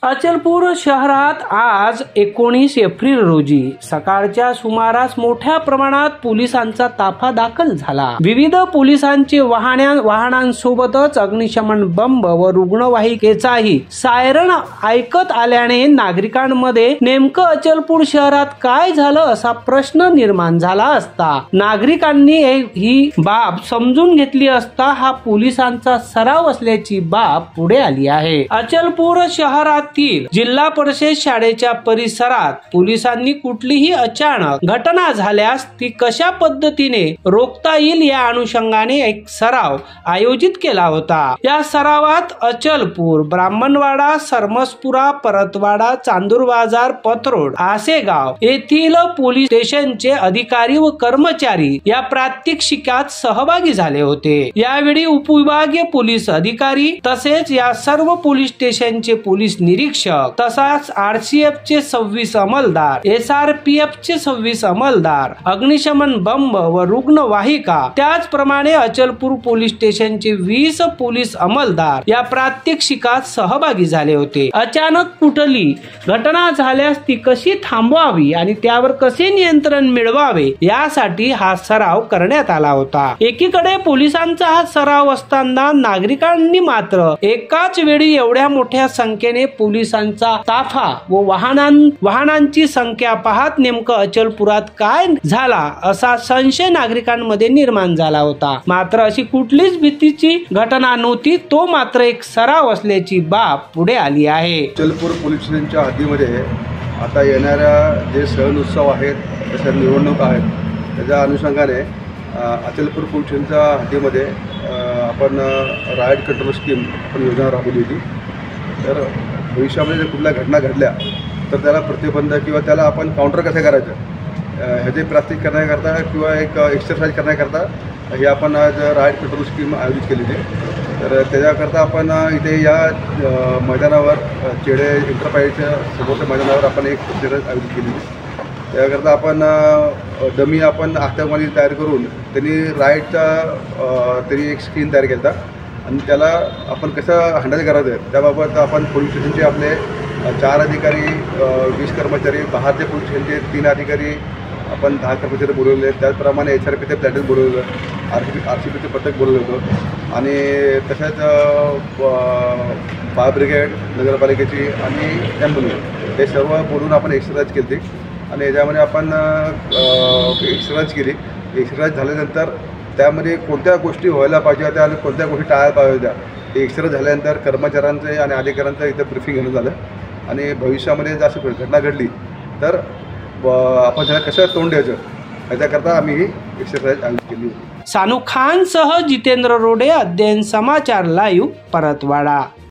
अचलपूर शहरात आज 19 एप्रिल रोजी सकाळच्या सुमारास मोठ्या प्रमाणात पोलिसांचा ताफा दाखल झाला। विविध पोलिसांचे वाहनांसोबतच अग्निशमन बंब व रुग्णवाहिकेचाही सायरन ऐकत आल्याने नागरिकांमध्ये नेमकं अचलपूर शहरात काय झालं असा प्रश्न निर्माण झाला असता नागरिकांनी ही बाब समजून घेतली असता हा पोलिसांचा सराव असल्याची बाब पुढे आली आहे। अचलपूर शहरात जिल्हा परिषद शाळेच्या परिसरात पोलिसांनी कुठलीही अचानक घटना झाल्यास ती कशा पद्धतीने रोखता येईल या अनुषंगाने एक सराव आयोजित केला होता। या सरावात अचलपूर, ब्राह्मणवाडा, सरमसपुरा, परतवाडा, चांदूर बाजार, पथरोड, आसेगाव येथील पोलीस स्टेशनचे अधिकारी व कर्मचारी या प्रात्यक्षिकात सहभागी झाले होते। यावेळी उपविभागीय पोलीस अधिकारी तसेच या सर्व पोलीस स्टेशनचे पोलीस निरीक्षक तसाच RCF चे 26 अंमलदार, SRPF चे 26 अंमलदार, अग्निशमन बंब व रुग्णवाहिका त्याचप्रमाणे अचलपूर पोलीस स्टेशनचे 20 पोलीस अंमलदार या प्रात्यक्षिकात सहभागी झाले होते। अचानक कुठली घटना झाल्यास ती कशी थांबवावी आणि त्यावर कसे नियंत्रण मिळवावे यासाठी हा सराव करण्यात आला होता। एकीकडे पोलिसांचा हा सराव असताना नागरिकांनी मात्र एकाच वेळी एवढ्या मोठ्या संख्येने पोलिसांचा ताफा व वाहनांची संख्या पाहत नेमकं अचलपुरात काय झाला असा संशय नागरिकांमध्ये निर्माण झाला होता। मात्र अशी कुठलीच भीतीची घटना नव्हती, तो मात्र एक सराव असल्याची बाब पुढे आली आहे। अचलपूर पोलीस स्टेशनच्या हद्दीमध्ये आता येणाऱ्या जे सण उत्सव आहेत, तशा निवडणूक आहेत, त्याच्या अनुषंगाने अचलपूर पोलीस स्टेशनच्या हद्दीमध्ये आपण रायट कंट्रोल स्कीम आपण योजना राबवली होती। तर भविष्यामध्ये जर कुठल्या घटना घडल्या तर त्याला प्रतिबंध किंवा त्याला आपण काउंटर कसं करायचं ह्याची प्रात्यक्षिक करण्याकरता किंवा एक एक्सरसाइज करण्याकरता ही आपण आज रायट कंट्रोल स्कीम आयोजित केली होती। तर त्याच्याकरता आपण इथे या मैदानावर चेडे एंटरप्राइजच्या समोरच्या मैदानावर आपण एक एक्सरसाइज आयोजित केली होती। त्याकरता आपण डमी आपण आत्मवाली तयार करून त्यांनी राईटचा त्यांनी एक स्क्रीन तयार केला आणि त्याला आपण कसं हँडल करायचं त्याबाबत आपण पोलीस स्टेशनचे आपले 4 अधिकारी, 20 कर्मचारी, बाहेरचे पोलीस स्टेशनचे 3 अधिकारी, आपण 10 कर्मचारी बोलवले। त्याचप्रमाणे SRPचे प्लॅटून बोलवलं, RCPचे पथक बोलवलं होतं आणि तसंच फायर ब्रिगेड, नगरपालिकेची आणि ॲम्ब्युलन्स हे सर्व बोलून आपण एक्सरसाइज केली आणि याच्यामध्ये आपण एक्सरसाइज केली। एक्सरसाइज झाल्यानंतर त्यामध्ये कोणत्या गोष्टी व्हायला पाहिजे होत्या आणि कोणत्या गोष्टी टाळायला पाहिजे होत्या ते एक्सरसाइज झाल्यानंतर कर्मचाऱ्यांचे आणि अधिकाऱ्यांचं इथं ब्रीफिंग घेणं झालं आणि भविष्यामध्ये जर अशी घटना घडली तर आपण त्याला कसं तोंड द्यायचं याच्याकरता आम्ही ही एक्सरसाइज आयोजित केली होती। सानू खान सह जितेंद्र रोडे, अध्ययन समाचार लाईव्ह, परतवाडा।